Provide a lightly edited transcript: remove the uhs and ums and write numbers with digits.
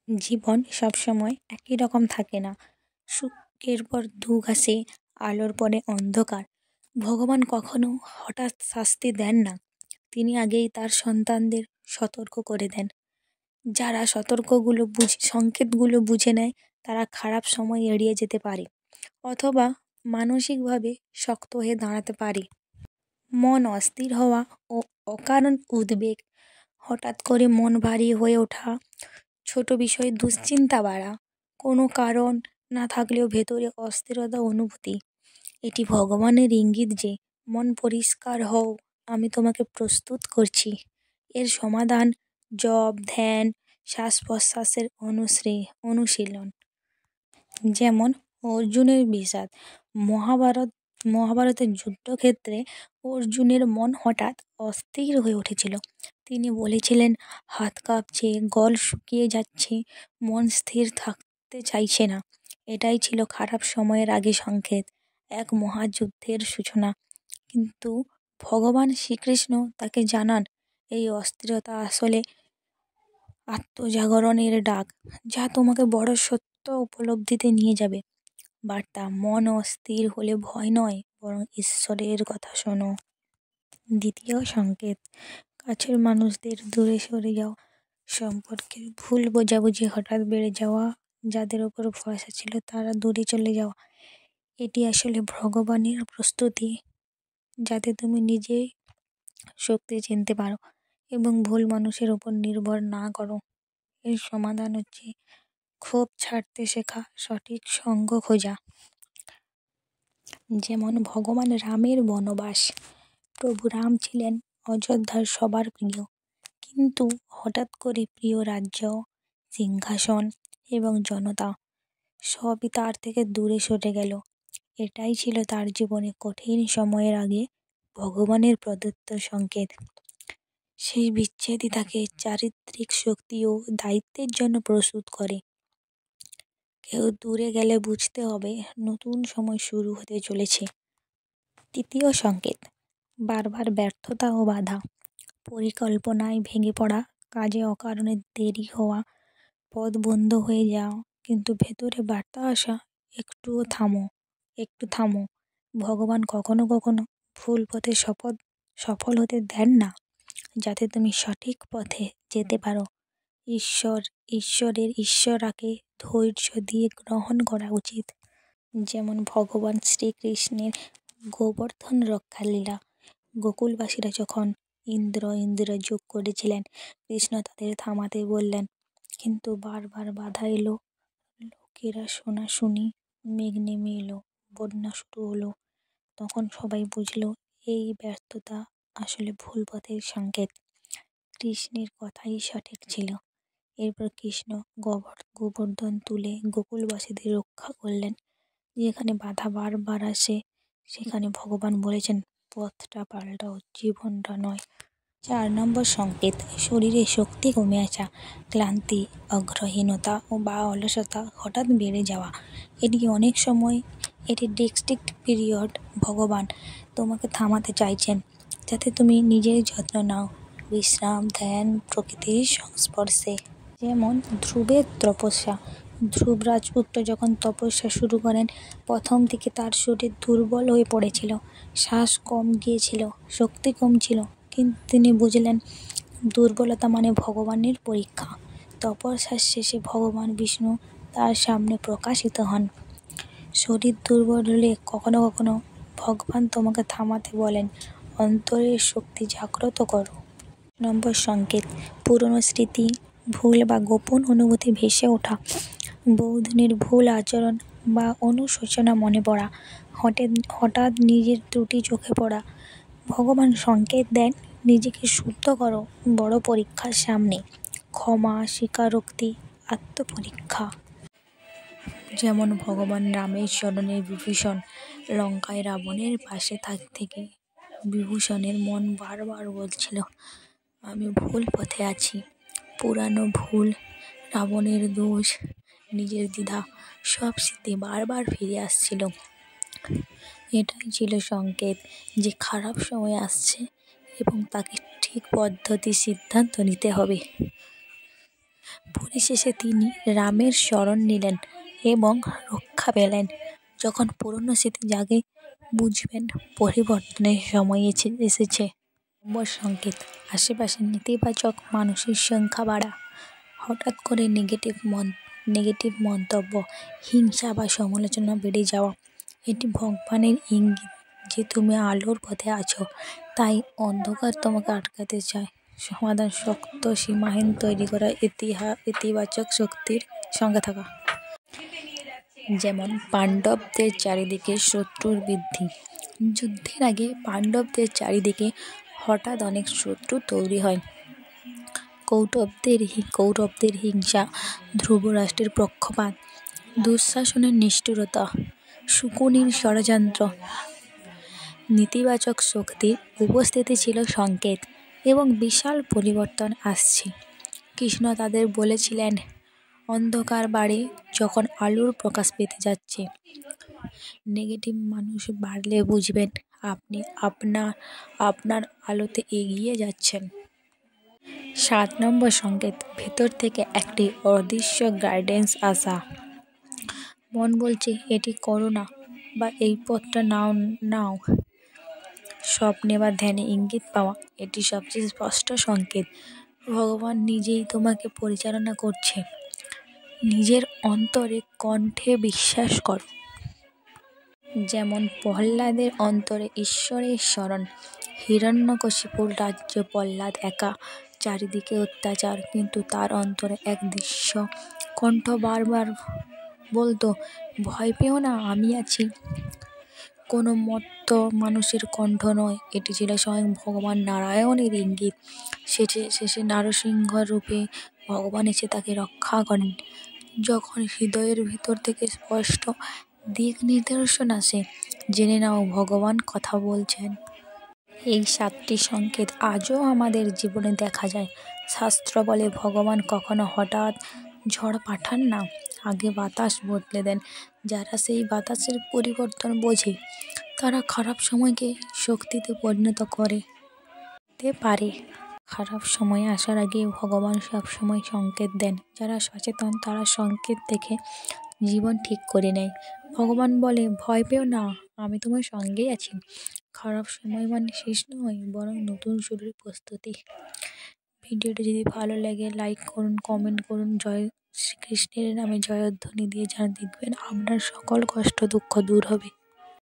জীবন সবসময় একই রকম থাকে না। সুখের পর দুঃখ আসে, আলোর পরে অন্ধকার। ভগবান কখনো হঠাৎ শাস্তি দেন না, তিনি আগেই তার সন্তানদের সতর্ক করে দেন। যারা সংকেতগুলো বুঝে নেয় তারা খারাপ সময় এড়িয়ে যেতে পারে অথবা মানসিকভাবে শক্ত হয়ে দাঁড়াতে পারে। মন অস্থির হওয়া ও অকারণ উদ্বেগ, হঠাৎ করে মন ভারী হয়ে ওঠা, ছোট বিষয়ে দুশ্চিন্তা বাড়া, কোনো কারণ না থাকলেও ভেতরে অস্থিরতা অনুভূতি, এটি ভগবানের ইঙ্গিত যে মন পরিষ্কার হও, আমি তোমাকে প্রস্তুত করছি। এর সমাধান জপ, ধ্যান, শ্বাস প্রশ্বাসের অনুশীলন। যেমন অর্জুনের বিষাদ। মহাভারতের যুদ্ধক্ষেত্রে অর্জুনের মন হঠাৎ অস্থির হয়ে উঠেছিল। তিনি বলেছিলেন, হাত কাঁপছে, গল শুকিয়ে যাচ্ছে, মন স্থির থাকতে চাইছে না। এটাই ছিল খারাপ সময়ের আগে সংকেত, এক মহাযুদ্ধের সূচনা। কিন্তু ভগবান শ্রীকৃষ্ণ তাকে জানান, এই অস্থিরতা আসলে আত্মজাগরণের ডাক, যা তোমাকে বড় সত্য উপলব্ধিতে নিয়ে যাবে। বার্তা: মন অস্থির হলে ভয় নয়, বরং ঈশ্বরের কথা শোনো। দ্বিতীয় সংকেত: কাছের মানুষদের দূরে সরে যাওয়া, সম্পর্কের ভুল বোঝাবুঝি হঠাৎ বেড়ে যাওয়া, যাদের ওপর ভরসা ছিল তারা দূরে চলে যাওয়া। এটি আসলে ভগবানের প্রস্তুতি, যাতে তুমি নিজেই শক্তি চিনতে পারো এবং ভুল মানুষের উপর নির্ভর না করো। এর সমাধান হচ্ছে ক্ষোভ ছাড়তে শেখা, সঠিক সঙ্গ খোঁজা। যেমন ভগবান রামের বনবাস। প্রভু রাম ছিলেন অযোধ্যার সবার প্রিয়, কিন্তু হঠাৎ করে প্রিয় রাজ্য, সিংহাসন এবং জনতা সবই তার থেকে দূরে সরে গেল। এটাই ছিল তার জীবনে কঠিন সময়ের আগে ভগবানের প্রদত্ত সংকেত। সেই বিচ্ছেদই তাকে চারিত্রিক শক্তি ও দায়িত্বের জন্য প্রস্তুত করে। কেউ দূরে গেলে বুঝতে হবে নতুন সময় শুরু হতে চলেছে। তৃতীয় সংকেত: বারবার ব্যর্থতা ও বাধা। পরিকল্পনায় ভেঙে পড়া, কাজে অকারণে দেরি হওয়া, পথ বন্ধ হয়ে যাওয়া, কিন্তু ভেতরে বার্তা আসা, একটু থামো। ভগবান কখনো কখনো ভুল পথে সফল হতে দেন না, যাতে তুমি সঠিক পথে যেতে পারো। ঈশ্বরাকে ধৈর্য দিয়ে গ্রহণ করা উচিত। যেমন ভগবান শ্রীকৃষ্ণের গোবর্ধন রক্ষার লীলা। গোকুলবাসীরা যখন ইন্দ্র যোগ করেছিলেন, কৃষ্ণ তাদের থামাতে বললেন, কিন্তু বারবার বাধা এলো। লোকেরা শোনাশুনি, মেঘ নেমে এলো, বন্যা শুরু হলো। তখন সবাই বুঝলো এই ব্যর্থতা আসলে ভুল পথের সংকেত। কৃষ্ণের কথাই সঠিক ছিল। এরপর কৃষ্ণ গোবর্ধন তুলে গোকুলবাসীদের রক্ষা করলেন। যেখানে বাধা বারবার আসে, সেখানে ভগবান বলেছেন, পথটা পাল্টাও, জীবনটা নয়। 4 নম্বর সংকেত: শরীরে শক্তি কমে আসা, ক্লান্তি, অগ্রহীনতা বা অলসতা হঠাৎ বেড়ে যাওয়া। অনেক সময় এটি ডিস্ট্রিক্ট পিরিয়ড। ভগবান তোমাকে থামাতে চাইছেন, যাতে তুমি নিজের যত্ন নাও, বিশ্রাম, ধ্যান, প্রকৃতির সংস্পর্শে। যেমন ধ্রুবের তপস্যা। ধ্রুব রাজপুত্র যখন তপস্যা শুরু করেন, প্রথম দিকে তার শরীর দুর্বল হয়ে পড়েছিল, শ্বাস কম গিয়েছিল, শক্তি কম ছিল। কিন্তু তিনি বুঝলেন, দুর্বলতা মানে ভগবানের পরীক্ষা। তপস্যার শেষে ভগবান বিষ্ণু তার সামনে প্রকাশিত হন। শরীর দুর্বল হলে কখনো কখনো ভগবান তোমাকে থামাতে বলেন, অন্তরের শক্তি জাগ্রত করো। নম্বর সংকেত: পুরনো স্মৃতি, ভুল বা গোপন অনুভূতি ভেসে ওঠা। বহুদিনের ভুল আচরণ বা অনুশোচনা মনে পড়া, হঠাৎ নিজের ত্রুটি চোখে পড়া। ভগবান সংকেত দেন, নিজেকে শুদ্ধ করো, বড় পরীক্ষার সামনে। ক্ষমা, স্বীকারোক্তি, আত্মপরীক্ষা। যেমন ভগবান রামের চরণে বিভীষণ। লঙ্কায় রাবণের পাশে থেকে বিভীষণের মন বারবার বলছিল, আমি ভুল পথে আছি। পুরানো ভুল, রাবণের দোষ, নিজের দ্বিধা, সব স্মৃতি বারবার ফিরে আসছিল। এটাই ছিল সংকেত যে খারাপ সময় আসছে এবং তাকে ঠিক সিদ্ধান্ত নিতে হবে। পরিশেষে তিনি রামের শরণ নিলেন এবং রক্ষা পেলেন। যখন পুরনো স্মৃতি জাগে বুঝবেন পরিবর্তনের সময় এসেছে। নম্বর সংকেত: আশেপাশে নেতিবাচক মানুষের সংখ্যা বাড়া, হঠাৎ করে নেগেটিভ মন্তব্য, হিংসা বা সমালোচনা বেড়ে যাওয়া। এটি ভগবানের ইঙ্গিত যে তুমি আলোর পথে আছো, তাই অন্ধকার তোমাকে আটকাতে চায়। সমাধান: শক্ত সীমাহীন তৈরি করা ইতিবাচক শক্তির সঙ্গে থাকা। যেমন পাণ্ডবদের চারিদিকে শত্রুর বৃদ্ধি। যুদ্ধের আগে পাণ্ডবদের চারিদিকে হঠাৎ অনেক শত্রু তৈরি হয়। কৌরবদের হিংসা, ধ্রুবরাষ্ট্রের পক্ষপাত, দুঃশাসনের নিষ্ঠুরতা, শকুনির ষড়যন্ত্র। নেতিবাচক শক্তির উপস্থিতি ছিল সংকেত এবং বিশাল পরিবর্তন আসছে। কৃষ্ণ তাদের বলেছিলেন, অন্ধকার বাড়ে যখন আলোর প্রকাশ পেতে যাচ্ছে। নেগেটিভ মানুষ বাড়লে বুঝবেন আপনি আপনার আলোতে এগিয়ে যাচ্ছেন। 7 নম্বর সংকেত: ভেতর থেকে একটি অদৃশ্য গাইডেন্স আসা। মন বলছে এটি করো না বা এই পথটা নাও। স্বপ্নে বা ধ্যানে ইঙ্গিত পাওয়া, এটি সবচেয়ে স্পষ্ট সংকেত ভগবান নিজেই তোমাকে পরিচালনা করছে। নিজের অন্তরে কণ্ঠে বিশ্বাস করো। যেমন প্রহ্লাদের অন্তরে ঈশ্বরের স্মরণ। হিরণ্যকশিপুর রাজ্য প্রহ্লাদ একা, চারিদিকে অত্যাচার, কিন্তু তার অন্তরে এক দৃশ্য কণ্ঠ বারবার বলতো, ভয় পেও না, আমি আছি। কোনো মত্ত মানুষের কণ্ঠ নয়, এটি ছিল স্বয়ং ভগবান নারায়ণের ইঙ্গিত। শেষে নরসিংহ রূপে ভগবান এসে তাকে রক্ষা করেন। যখন হৃদয়ের ভিতর থেকে স্পষ্ট দিক নির্দেশন আসে, জেনে নাও ভগবান কথা বলছেন। এই 7টি সংকেত আজও আমাদের জীবনে দেখা যায়। শাস্ত্র বলে ভগবান কখনো হঠাৎ ঝড় পাঠান না, আগে বাতাস বদলে দেন। যারা সেই বাতাসের পরিবর্তন বোঝে তারা খারাপ সময়কে শক্তিতে পরিণত করতে পারে। খারাপ সময় আসার আগে ভগবান সবসময় সংকেত দেন। যারা সচেতন তারা সংকেত দেখে জীবন ঠিক করে নেয়। ভগবান বলে, ভয় পেও না, আমি তোমার সঙ্গেই আছি। খারাপ সময় মানে শেষ নয়, বরং নতুন শুরুর প্রস্তুতি। ভিডিওটি যদি ভালো লাগে লাইক করুন, কমেন্ট করুন। জয় শ্রীকৃষ্ণের নামে জয়ধ্বনি দিয়ে দেখবেন আপনার সকল কষ্ট দুঃখ দূর হবে।